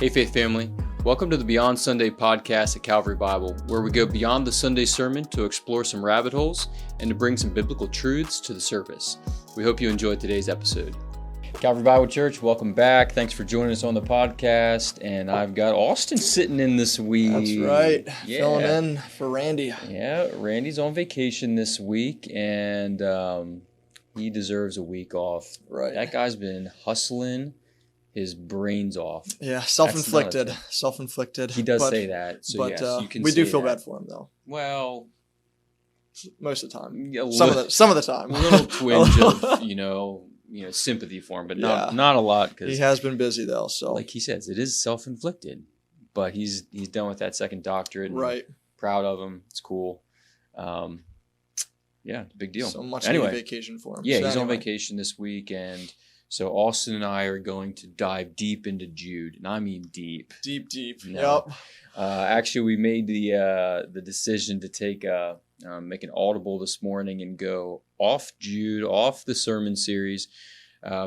Hey Faith Family, welcome to the Beyond Sunday podcast at Calvary Bible, where we go beyond the Sunday sermon to explore some rabbit holes and to bring some biblical truths to the surface. We hope you enjoyed today's episode. Calvary Bible Church, welcome back. Thanks for joining us on the podcast. And I've got Austin sitting in this week. That's right. Yeah. Filling in for Randy. Yeah, Randy's on vacation this week, and he deserves a week off. Right. That guy's been hustling his brains off. Yeah, self-inflicted. Self-inflicted. He does say that. So but yes, you can we do say feel that. Bad for him, though. Well, most of the time. Some of the time. A little twinge of, sympathy for him, but not a lot. He has been busy, though. So, like he says, it is self-inflicted, but he's done with that second doctorate. Right. Proud of him. It's cool. Big deal. So much anyway, vacation for him. Yeah, so he's on vacation this week, and so Austin and I are going to dive deep into Jude, and I mean deep. Deep. No. Yep. Actually, we made the decision to take make an audible this morning and go off Jude, off the sermon series,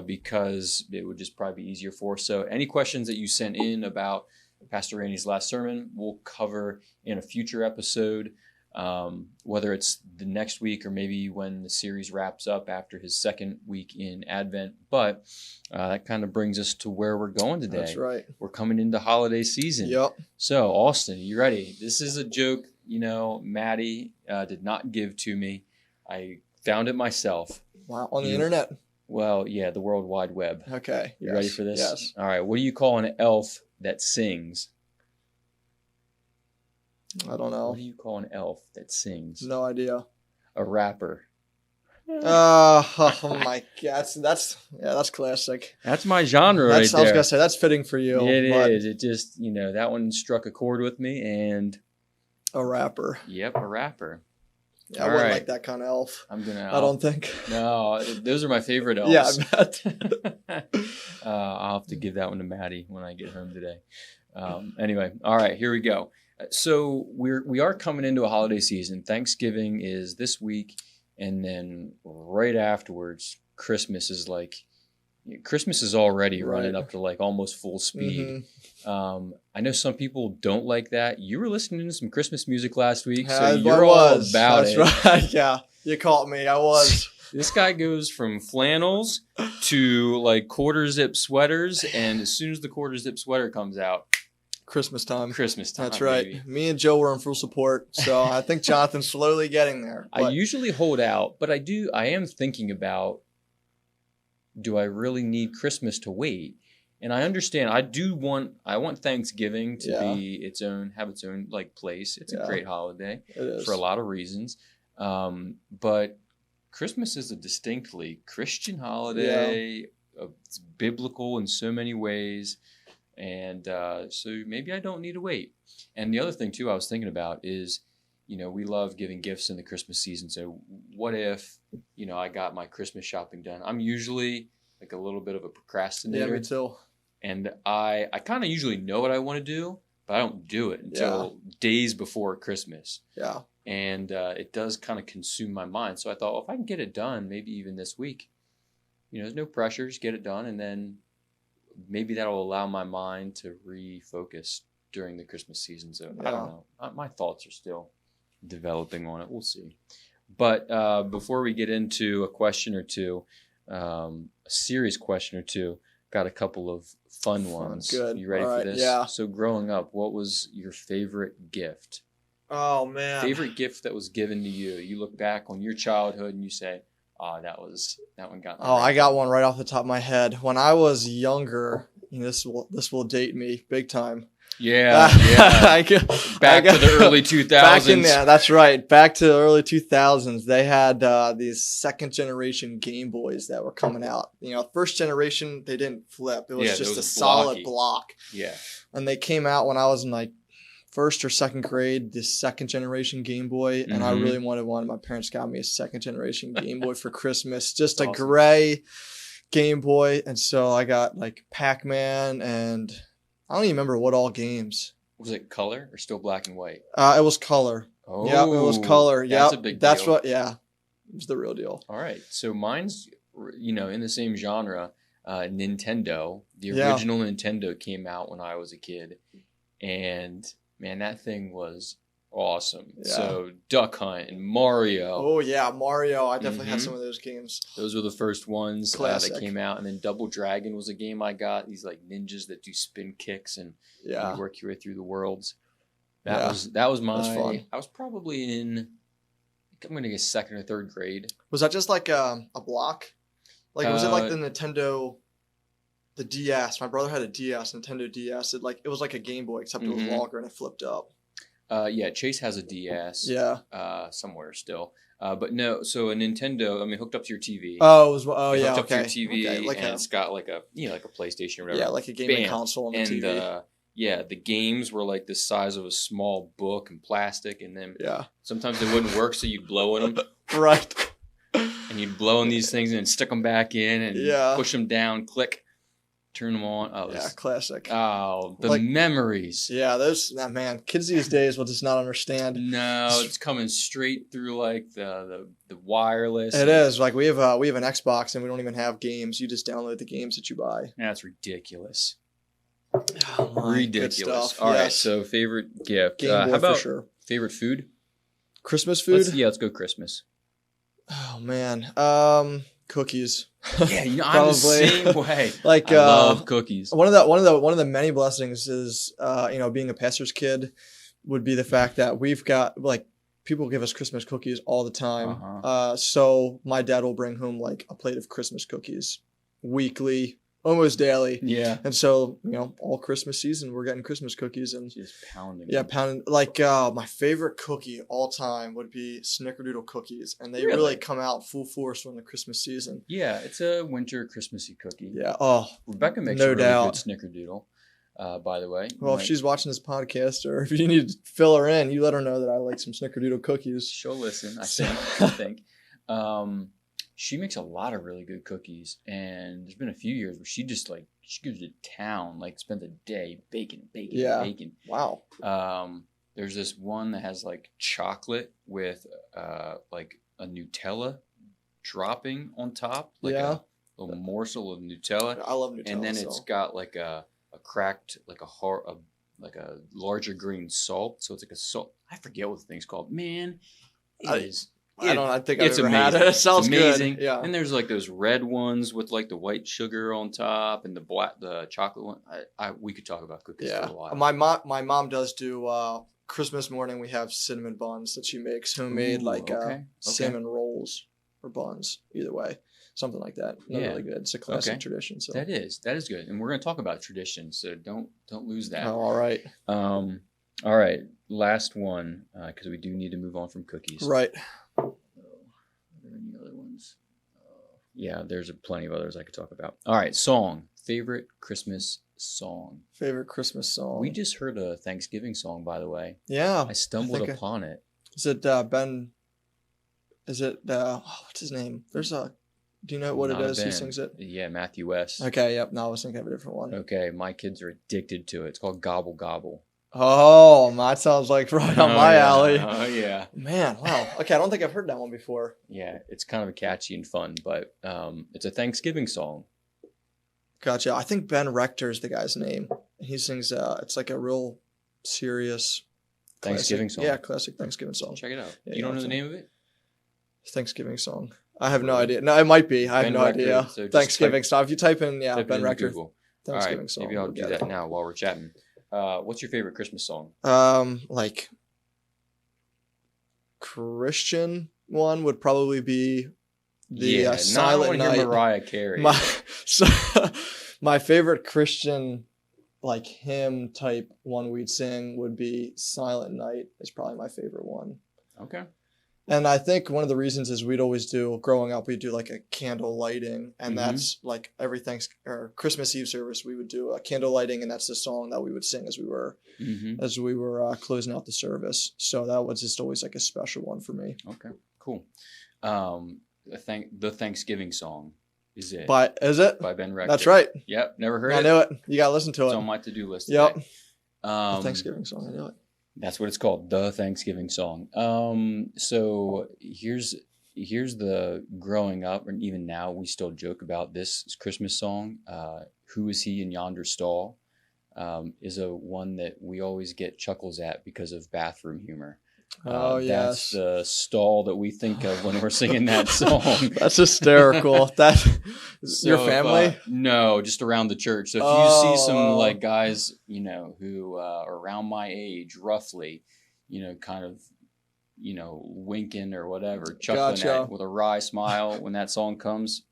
because it would just probably be easier for us. So any questions that you sent in about Pastor Randy's last sermon, we'll cover in a future episode, whether it's the next week or maybe when the series wraps up after his second week in Advent. But that kind of brings us to where we're going today. That's right. We're coming into holiday season. Yep. So, Austin, you ready? This is a joke, Maddie did not give to me. I found it myself. Wow. On the internet? Well, yeah, the World Wide Web. Okay. You ready for this? Yes. All right. What do you call an elf that sings? I don't know. What do you call an elf that sings? No idea. A rapper. Oh my God. That's classic. That's my genre right there. I was going to say, that's fitting for you. It is. It just, that one struck a chord with me, and... A rapper. Yep, a rapper. Yeah, I wouldn't like that kind of elf. I don't think. No, those are my favorite elves. Yeah, I bet. I'll have to give that one to Maddie when I get home today. Anyway, all right, here we go. So we are coming into a holiday season. Thanksgiving is this week, and then right afterwards, Christmas is already running up to like almost full speed. Mm-hmm. I know some people don't like that. You were listening to some Christmas music last week, so you're all about it. That's right. Yeah, you caught me. I was. This guy goes from flannels to like quarter zip sweaters, and as soon as the quarter zip sweater comes out, Christmas time. That's right. Baby. Me and Joe were in full support, so I think Jonathan's slowly getting there. I usually hold out, but I am thinking about, do I really need Christmas to wait? And I understand. I want Thanksgiving to have its own like place. It's a great holiday for a lot of reasons. But Christmas is a distinctly Christian holiday. Yeah. It's biblical in so many ways. And so maybe I don't need to wait. And the other thing too I was thinking about is, we love giving gifts in the Christmas season. So what if, I got my Christmas shopping done? I'm usually like a little bit of a procrastinator. Yeah, me too. And I kind of usually know what I want to do, but I don't do it until days before Christmas. Yeah. And it does kind of consume my mind. So I thought, well, if I can get it done, maybe even this week, there's no pressure, just get it done. And then maybe that'll allow my mind to refocus during the Christmas season. So I don't know. My thoughts are still developing on it. We'll see. But before we get into a question or two, a serious question or two, got a couple of fun ones. Good. You ready for this? Yeah. So growing up, what was your favorite gift? Oh, man. Favorite gift that was given to you? You look back on your childhood and you say, that one got me. Oh, I got one right off the top of my head. When I was younger, this will date me big time. Yeah. Back to the early 2000s. That's right. Back to the early 2000s. They had these second generation Game Boys that were coming out. First generation, they didn't flip. It was just a solid block. Yeah. And they came out when I was in like first or second grade, this second generation Game Boy. And I really wanted one. My parents got me a second generation Game Boy for Christmas. Just a gray Game Boy. And so I got like Pac-Man and I don't even remember what all games. Was it color or still black and white? It was color. Oh, yeah, it was color. Yeah, that's a big deal. It was the real deal. All right. So mine's, in the same genre. Nintendo. The original Nintendo came out when I was a kid, and man, that thing was awesome. Yeah. So Duck Hunt and Mario. Oh yeah, Mario. I definitely had some of those games. Those were the first ones that came out, and then Double Dragon was a game I got. These like ninjas that do spin kicks and you work your way through the worlds. That was fun. I was probably in, I'm gonna guess, 2nd or 3rd grade. Was that just like a block? Like was it like the Nintendo, the DS? My brother had a DS, Nintendo DS. It was like a Game Boy, except it was longer and it flipped up. Yeah, Chase has a DS. Yeah. Somewhere still. But no, so a Nintendo, hooked up to your TV. Hooked up to your TV, and it's got like a PlayStation or whatever. Yeah, like a gaming console on the TV. The games were like the size of a small book and plastic, and then sometimes they wouldn't work, so you'd blow in them. Right. And you'd blow in these things and then stick them back in and push them down, click. Turn them on. Oh, classic. Oh, the memories. Yeah, man, kids these days will just not understand. No, it's coming straight through like the wireless. It is. Like we have an Xbox and we don't even have games. You just download the games that you buy. That's ridiculous. Oh, ridiculous. All right, so favorite gift. Game Boy, how about for sure. Favorite food? Christmas food? Let's go Christmas. Oh man. Cookies. Yeah, I'm the same way. Like I love cookies. One of the many blessings is being a pastor's kid would be the fact that we've got like people give us Christmas cookies all the time. So my dad will bring home like a plate of Christmas cookies weekly, almost daily. Yeah. And so, all Christmas season we're getting Christmas cookies and just pounding. Yeah, pounding. Like my favorite cookie all time would be Snickerdoodle cookies, and they really come out full force when the Christmas season. Yeah, it's a winter Christmassy cookie. Yeah. Oh, Rebecca makes a really good Snickerdoodle. By the way. Well, if she's watching this podcast, or if you need to fill her in, you let her know that I like some Snickerdoodle cookies. She'll listen. I think. She makes a lot of really good cookies, and there's been a few years where she goes to town, like spends a day baking. Wow. There's this one that has like chocolate with like a Nutella dropping on top, like a little morsel of Nutella. I love Nutella. And then it's got like a cracked, like a larger green salt. So it's like a salt. I forget what the thing's called. Man, I think I've ever had it. It sounds amazing. Good. Yeah. And there's like those red ones with like the white sugar on top and the chocolate one. We could talk about cookies for a while. My mom does do Christmas morning. We have cinnamon buns that she makes homemade, cinnamon rolls or buns. Either way, something like that. They're really good. It's a classic tradition. So that is good, and we're going to talk about traditions. So don't lose that. Oh, all right. All right. Last one, because we do need to move on from cookies. Right. Are there any other ones? Yeah, there's plenty of others I could talk about. All right, song. Favorite Christmas song. Favorite Christmas song. We just heard a Thanksgiving song, by the way. Yeah. I stumbled upon it. Is it Ben? Is it, what's his name? Do you know what it is? Who sings it? Yeah, Matthew West. Okay, yep. No, I was thinking of a different one. Okay, my kids are addicted to it. It's called Gobble Gobble. Oh, that sounds like right on my alley. Oh, yeah. Man, wow. Okay, I don't think I've heard that one before. Yeah, it's kind of catchy and fun, but it's a Thanksgiving song. Gotcha. I think Ben Rector is the guy's name. He sings, it's like a real serious Thanksgiving song. Yeah, classic Thanksgiving song. Check it out. Yeah, you don't know the name of it? Thanksgiving song. I have no idea. No, it might be. I have no idea. So Thanksgiving song. If you type in, Ben Rector. Thanksgiving song. Maybe I'll do that now while we're chatting. What's your favorite Christmas song? Like Christian one would probably be the Silent Night. Mariah Carey. My favorite Christian like hymn type one we'd sing would be Silent Night. Is probably my favorite one. Okay. And I think one of the reasons is we'd always do, growing up, we'd do like a candle lighting. And that's like every Christmas Eve service, we would do a candle lighting. And that's the song that we would sing as we were closing out the service. So that was just always like a special one for me. Okay, cool. The Thanksgiving song is it? Is it? By Ben Rector. That's right. Yep, never heard it. I knew it. You got to listen to it. It's on my to-do list today. Yep. The Thanksgiving song, I knew it. That's what it's called, the Thanksgiving song. So here's here's the growing up, and even now we still joke about this Christmas song. Who is he in yonder stall? Is a one that we always get chuckles at because of bathroom humor. Oh, That's yes. the stall that we think of when we're singing that song. That's hysterical. Your family? No, just around the church. So if you see some like guys, who are around my age, roughly, kind of, winking or whatever, chuckling at with a wry smile when that song comes,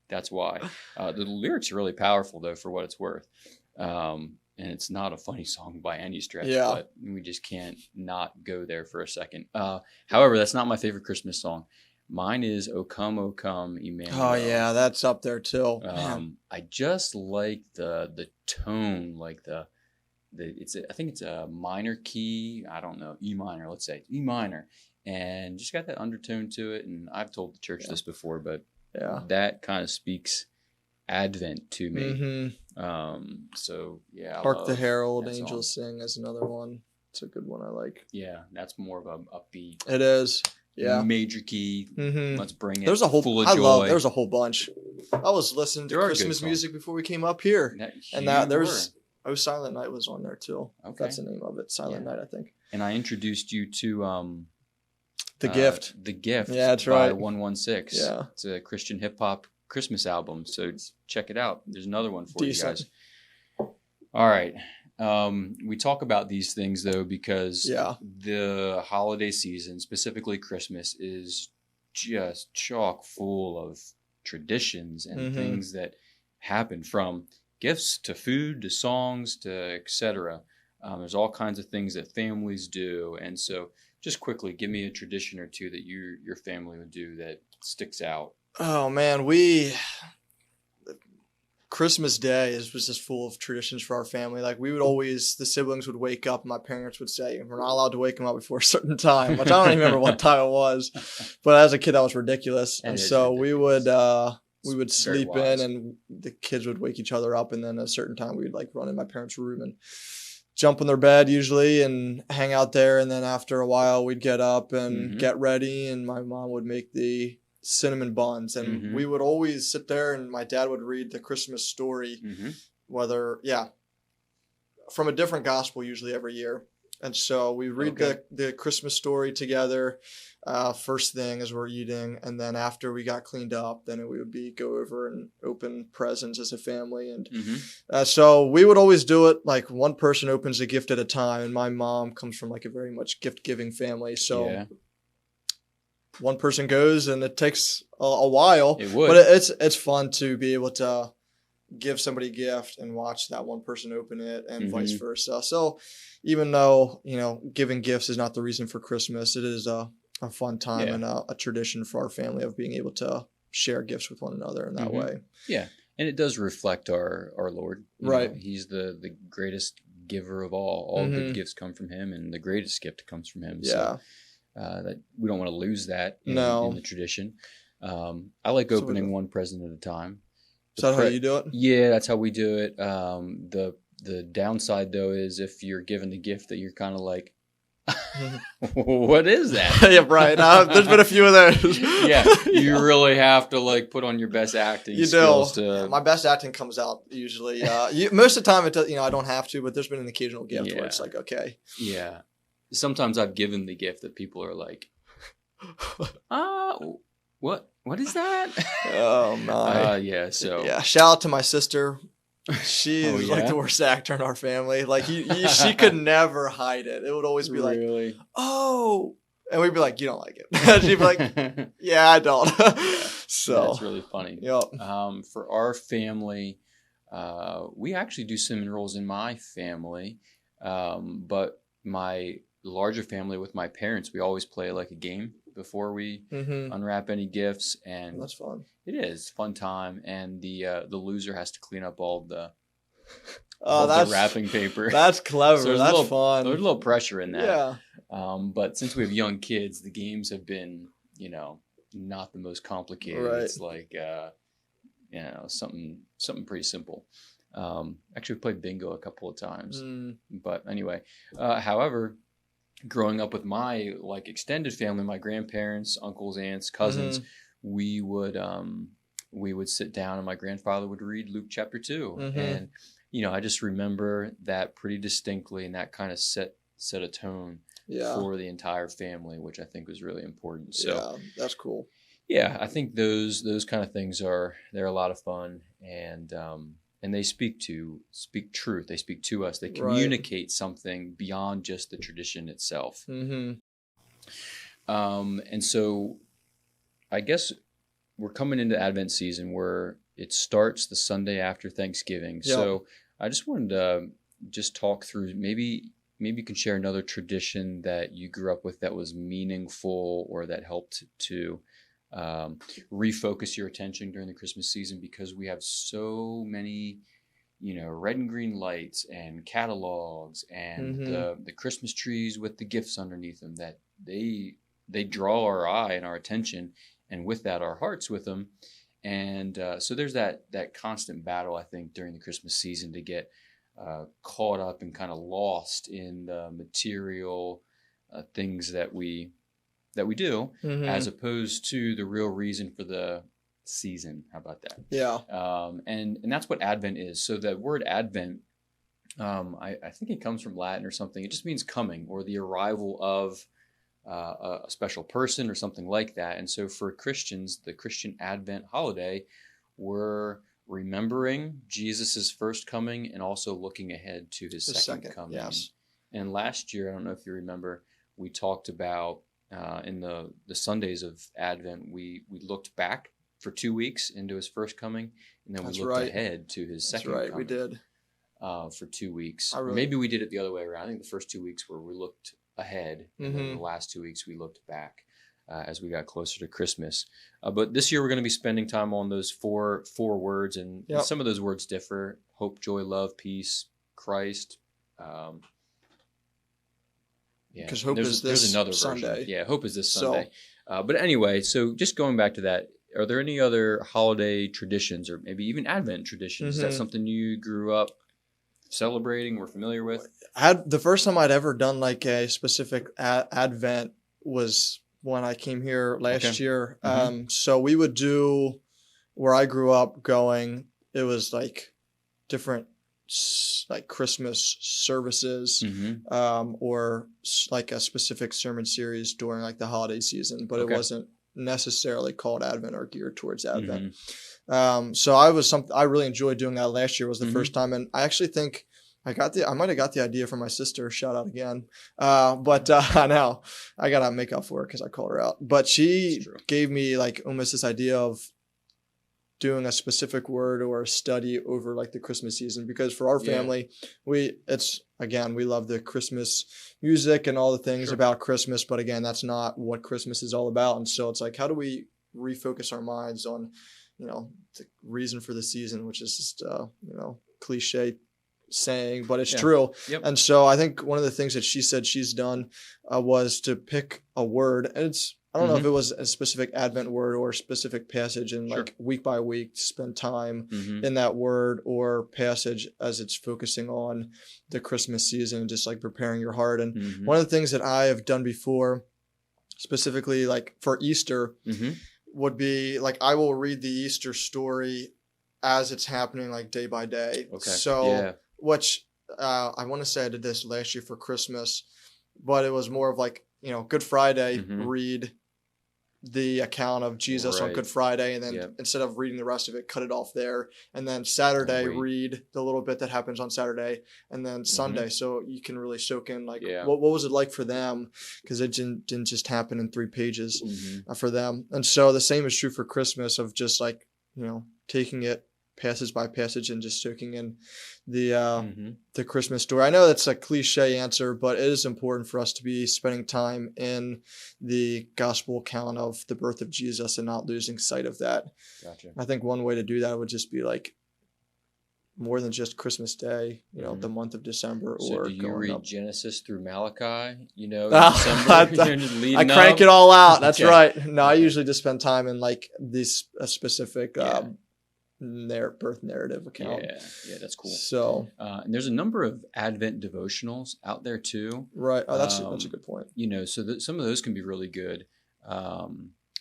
that's why. The lyrics are really powerful, though, for what it's worth. And it's not a funny song by any stretch, but we just can't not go there for a second. However, that's not my favorite Christmas song. Mine is O Come, Emmanuel. Oh, yeah, that's up there, too. I just like the tone, like I think it's a minor key. I don't know, E minor, let's say. E minor. And just got that undertone to it. And I've told the church this before, but that kind of speaks Advent to me. Mm-hmm. So yeah, Hark the Herald Angels Sing is another one. It's a good one I like. Yeah, that's more of a upbeat. It is. Yeah. Major key. Mm-hmm. Let's bring it. There's a whole full of joy. there's a whole bunch. I was listening to Christmas music before we came up here. Silent Night was on there too. Okay. That's the name of it. Silent Night, I think. And I introduced you to The Gift. The Gift. Yeah, that's by right. 116. Yeah. It's a Christian hip hop Christmas album, so check it out. There's another one for you guys. All right. We talk about these things though because the holiday season, specifically Christmas, is just chock full of traditions and things that happen, from gifts to food to songs to etc. There's all kinds of things that families do, and so just quickly give me a tradition or two that your family would do that sticks out. Oh man, Christmas Day was just full of traditions for our family. Like we would always, the siblings would wake up and my parents would say, we're not allowed to wake them up before a certain time, which I don't even remember what time it was. But as a kid, that was ridiculous. And so ridiculous. we would sleep in and the kids would wake each other up. And then at a certain time we would like run in my parents' room and jump in their bed usually and hang out there. And then after a while we'd get up and get ready and my mom would make the cinnamon buns and we would always sit there and my dad would read the Christmas story from a different gospel usually every year. And so we read the Christmas story together first thing as we're eating, and then after we got cleaned up then we would go over and open presents as a family. And so we would always do it like one person opens a gift at a time, and my mom comes from like a very much gift giving family, so one person goes and it takes a while. It would. But it's fun to be able to give somebody a gift and watch that one person open it and vice versa. So even though, giving gifts is not the reason for Christmas, it is a fun time and a tradition for our family of being able to share gifts with one another in that way. Yeah. And it does reflect our Lord. Right. He's the greatest giver of all. All good gifts come from him, and the greatest gift comes from him. Yeah. So, that we don't want to lose that in the tradition. I like opening one present at a time. Is that how you do it? Yeah, that's how we do it. The downside though is if you're given the gift that you're kind of like, what is that? Yeah, right. There's been a few of those. You really have to like put on your best acting skills. My best acting comes out usually. Most of the time, it does, I don't have to, but there's been an occasional gift where it's like, okay. Yeah. Sometimes I've given the gift that people are like, what is that? Oh my. Shout out to my sister. She is like the worst actor in our family. Like she could never hide it. It would always be like, oh, and we'd be like, you don't like it. She'd be like, yeah, I don't. So that's really funny. Yep. For our family, we actually do cinnamon rolls in my family, but my larger family with my parents, we always play like a game before we unwrap any gifts, and that's fun. It is fun time, and the loser has to clean up all the wrapping paper. That's clever. So that's fun. There's a little pressure in that. Yeah. But since we have young kids, the games have been not the most complicated. Right. It's like something pretty simple. Actually, we played bingo a couple of times. But anyway, however, growing up with my like extended family, my grandparents, uncles, aunts, cousins, we would sit down and my grandfather would read Luke chapter 2. And, I just remember that pretty distinctly, and that kind of set a tone for the entire family, which I think was really important. So yeah, that's cool. Yeah, I think those kind of things they're a lot of fun, and they speak truth. They speak to us. They communicate something beyond just the tradition itself. And so I guess we're coming into Advent season where it starts the Sunday after Thanksgiving. Yep. So I just wanted to just talk through maybe you can share another tradition that you grew up with that was meaningful or that helped to refocus your attention during the Christmas season, because we have so many, red and green lights and catalogs and the Christmas trees with the gifts underneath them that they draw our eye and our attention, and with that our hearts with them. And so there's that constant battle, I think, during the Christmas season to get caught up and kind of lost in the material things that we do, as opposed to the real reason for the season. How about that? Yeah. And that's what Advent is. So the word Advent, I think it comes from Latin or something. It just means coming, or the arrival of a special person or something like that. And so for Christians, the Christian Advent holiday, we're remembering Jesus's first coming and also looking ahead to his second coming. Yes. And last year, I don't know if you remember, we talked about in the Sundays of Advent, we looked back for 2 weeks into his first coming, and then we looked ahead to his second coming. We did. For 2 weeks. Maybe we did it the other way around. I think the first 2 weeks where we looked ahead, and then the last 2 weeks we looked back as we got closer to Christmas. But this year we're going to be spending time on those four words, and some of those words differ: hope, joy, love, peace, Christ. Because hope is this another Sunday. Version. Yeah, hope is this Sunday. But anyway, so just going back to that, are there any other holiday traditions, or maybe even Advent traditions? Is that something you grew up celebrating or familiar with? The first time I'd ever done like a specific Advent was when I came here last year. So we would do, where I grew up going, it was like different like Christmas services, or like a specific sermon series during like the holiday season, but it wasn't necessarily called Advent or geared towards Advent. So I really enjoyed doing that last year. Was the first time, and I actually think I might have got the idea from my sister. Shout out again. But I know I gotta make up for it because I called her out. But she gave me like almost this idea of doing a specific word or a study over like the Christmas season, because for our family, we love the Christmas music and all the things about Christmas, but again, that's not what Christmas is all about. And so it's like, how do we refocus our minds on, the reason for the season, which is just, cliche saying, but it's true. Yep. And so I think one of the things that she said she's done was to pick a word, and I don't know if it was a specific Advent word or a specific passage, and like week by week spend time in that word or passage as it's focusing on the Christmas season, just like preparing your heart. And one of the things that I have done before, specifically like for Easter, would be like I will read the Easter story as it's happening, like day by day. Okay. So which I want to say I did this last year for Christmas, but it was more of like, Good Friday, read the account of Jesus on Good Friday, and then instead of reading the rest of it, cut it off there. And then Saturday, read the little bit that happens on Saturday, and then Sunday, so you can really soak in like what was it like for them, because it didn't just happen in 3 pages for them. And so the same is true for Christmas, of just like taking it passage by passage and just soaking in the Christmas story. I know that's a cliche answer, but it is important for us to be spending time in the gospel account of the birth of Jesus and not losing sight of that. Gotcha. I think one way to do that would just be like more than just Christmas Day, the month of December. So or do you read Genesis through Malachi, December? I crank it all out. That's right. No, I usually just spend time in like a specific birth narrative account. Yeah, that's cool. So, and there's a number of Advent devotionals out there too. Right. Oh, that's a good point. So some of those can be really good.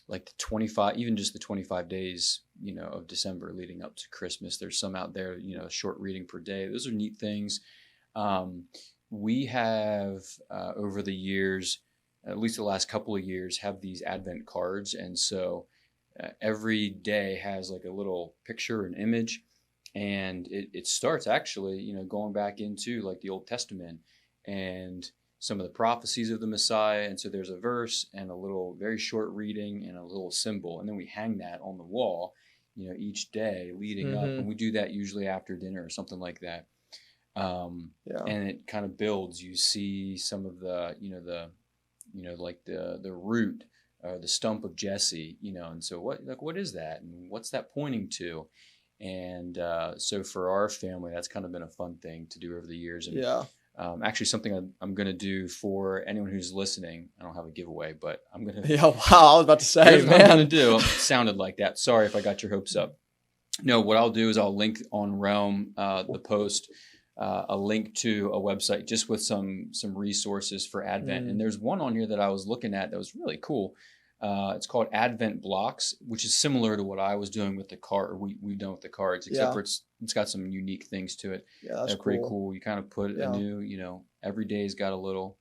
Like the 25, even just the 25 days, of December leading up to Christmas. There's some out there, a short reading per day. Those are neat things. We have over the years, at least the last couple of years, have these Advent cards, and so every day has like a little picture, an image, and it starts actually, going back into like the Old Testament and some of the prophecies of the Messiah. And so there's a verse and a little very short reading and a little symbol, and then we hang that on the wall, each day leading up, and we do that usually after dinner or something like that. And it kind of builds. You see some of the, like the root, the stump of Jesse, and so what is that, and what's that pointing to? And so for our family, that's kind of been a fun thing to do over the years. And actually, something I'm going to do for anyone who's listening. I don't have a giveaway, but I'm going to. Yeah, wow! I was about to say, man. What I'm going to do. It sounded like that. Sorry if I got your hopes up. No, what I'll do is I'll link on Realm the post. A link to a website just with some resources for Advent. And there's one on here that I was looking at that was really cool. It's called Advent Blocks, which is similar to what I was doing with the card. We've done with the cards, except for it's got some unique things to it. Yeah, that's pretty cool. You kind of put a new, every day's got a little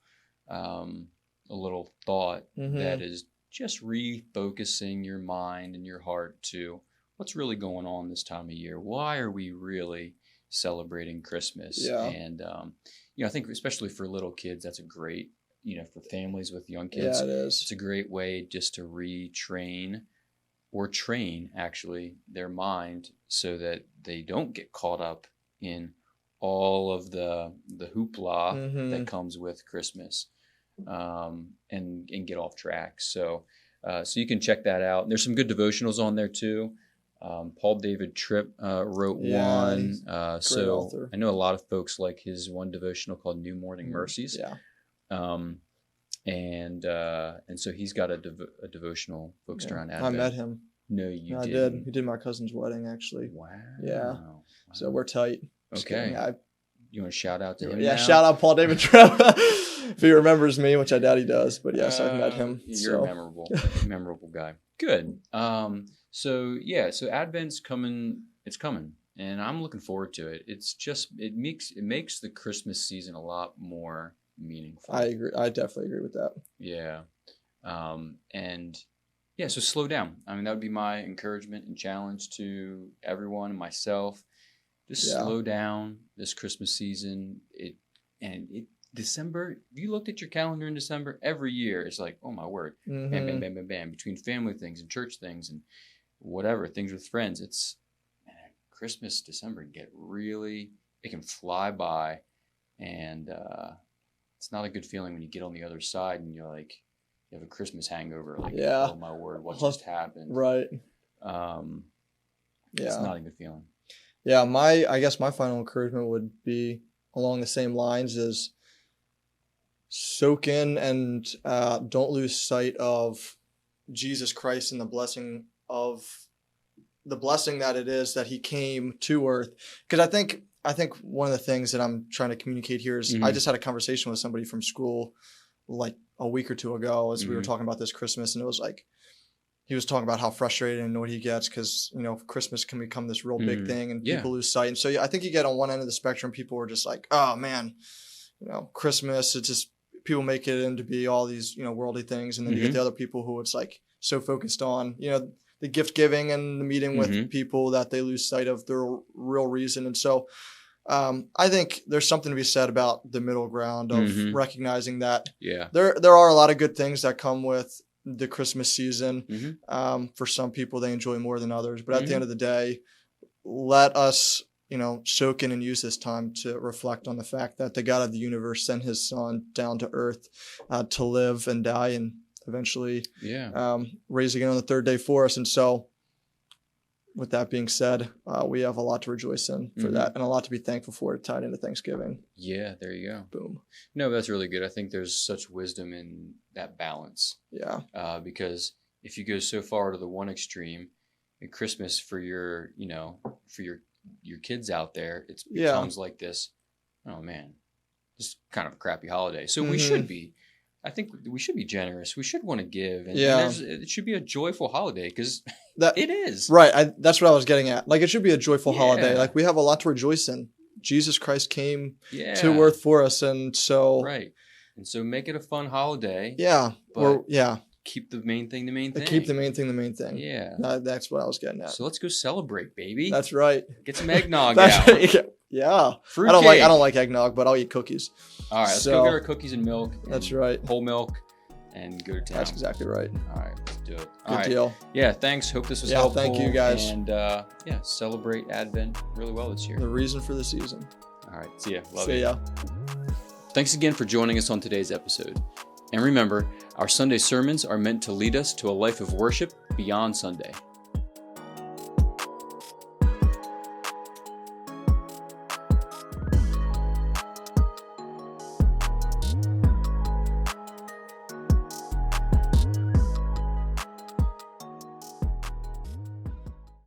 thought that is just refocusing your mind and your heart to what's really going on this time of year. Why are we really celebrating Christmas? And I think especially for little kids, that's a great, for families with young kids, it is. It's a great way just to retrain or train actually their mind so that they don't get caught up in all of the hoopla that comes with Christmas, and get off track. So you can check that out. There's some good devotionals on there too. Paul David Tripp wrote one. So author. I know a lot of folks like his one devotional called New Morning Mercies. And so he's got a devotional focused around Advent. I met him. No, you didn't. I did. He did my cousin's wedding, actually. Wow. Yeah. Wow. So we're tight. Okay. You want to shout out to him? Yeah, shout out Paul David Tripp. If he remembers me, which I doubt he does. But yes, I've met him. You're a memorable guy. Good. So Advent's coming. It's coming, and I'm looking forward to it. It's just it makes the Christmas season a lot more meaningful. I agree. I definitely agree with that. Yeah. So slow down. I mean, that would be my encouragement and challenge to everyone and myself. Just slow down this Christmas season. December, if you looked at your calendar in December, every year it's like, oh my word, bam, bam, bam, bam, bam, between family things and church things and whatever, things with friends. It's Christmas, December it can fly by, and it's not a good feeling when you get on the other side and you're like, you have a Christmas hangover. Like, oh my word, what just happened? Right. It's not a good feeling. Yeah, I guess my final encouragement would be along the same lines as soak in and don't lose sight of Jesus Christ and the blessing that it is that he came to earth. Because I think one of the things that I'm trying to communicate here is I just had a conversation with somebody from school like a week or two ago as we were talking about this Christmas, and it was like he was talking about how frustrated and annoyed he gets because Christmas can become this real big thing and people lose sight. And so I think you get on one end of the spectrum, people are just like, oh man, Christmas, it's just people make it into be all these worldly things, and then you get the other people who it's like so focused on the gift giving and the meeting with people that they lose sight of their real reason. And so I think there's something to be said about the middle ground of recognizing that there are a lot of good things that come with the Christmas season. For some people, they enjoy more than others. But at the end of the day, let us, soak in and use this time to reflect on the fact that the God of the universe sent his son down to earth to live and die and eventually raise again on the third day for us. And so with that being said, we have a lot to rejoice in for that and a lot to be thankful for tied into Thanksgiving. Yeah, there you go. Boom. No, that's really good. I think there's such wisdom in that balance. Yeah. Because if you go so far to the one extreme, Christmas for your kids out there, it becomes like this, oh man, this kind of a crappy holiday. So we should be, I think we should be generous. We should want to give. And it should be a joyful holiday because it is. Right. That's what I was getting at. Like, it should be a joyful holiday. Like, we have a lot to rejoice in. Jesus Christ came to earth for us. And so. Right. And so make it a fun holiday. Yeah. Keep the main thing the main thing. Keep the main thing the main thing. Yeah. That's what I was getting at. So let's go celebrate, baby. That's right. Get some eggnog out. Yeah. Fruit I cake. don't like eggnog, but I'll eat cookies. All right. Let's go get our cookies and milk. That's right. Whole milk and go to town. That's exactly right. All right. Let's do it. Good deal. Yeah. Thanks. Hope this was helpful. Thank you, guys. And celebrate Advent really well this year. The reason for the season. All right. See ya. Love you. See ya. Thanks again for joining us on today's episode. And remember, our Sunday sermons are meant to lead us to a life of worship beyond Sunday.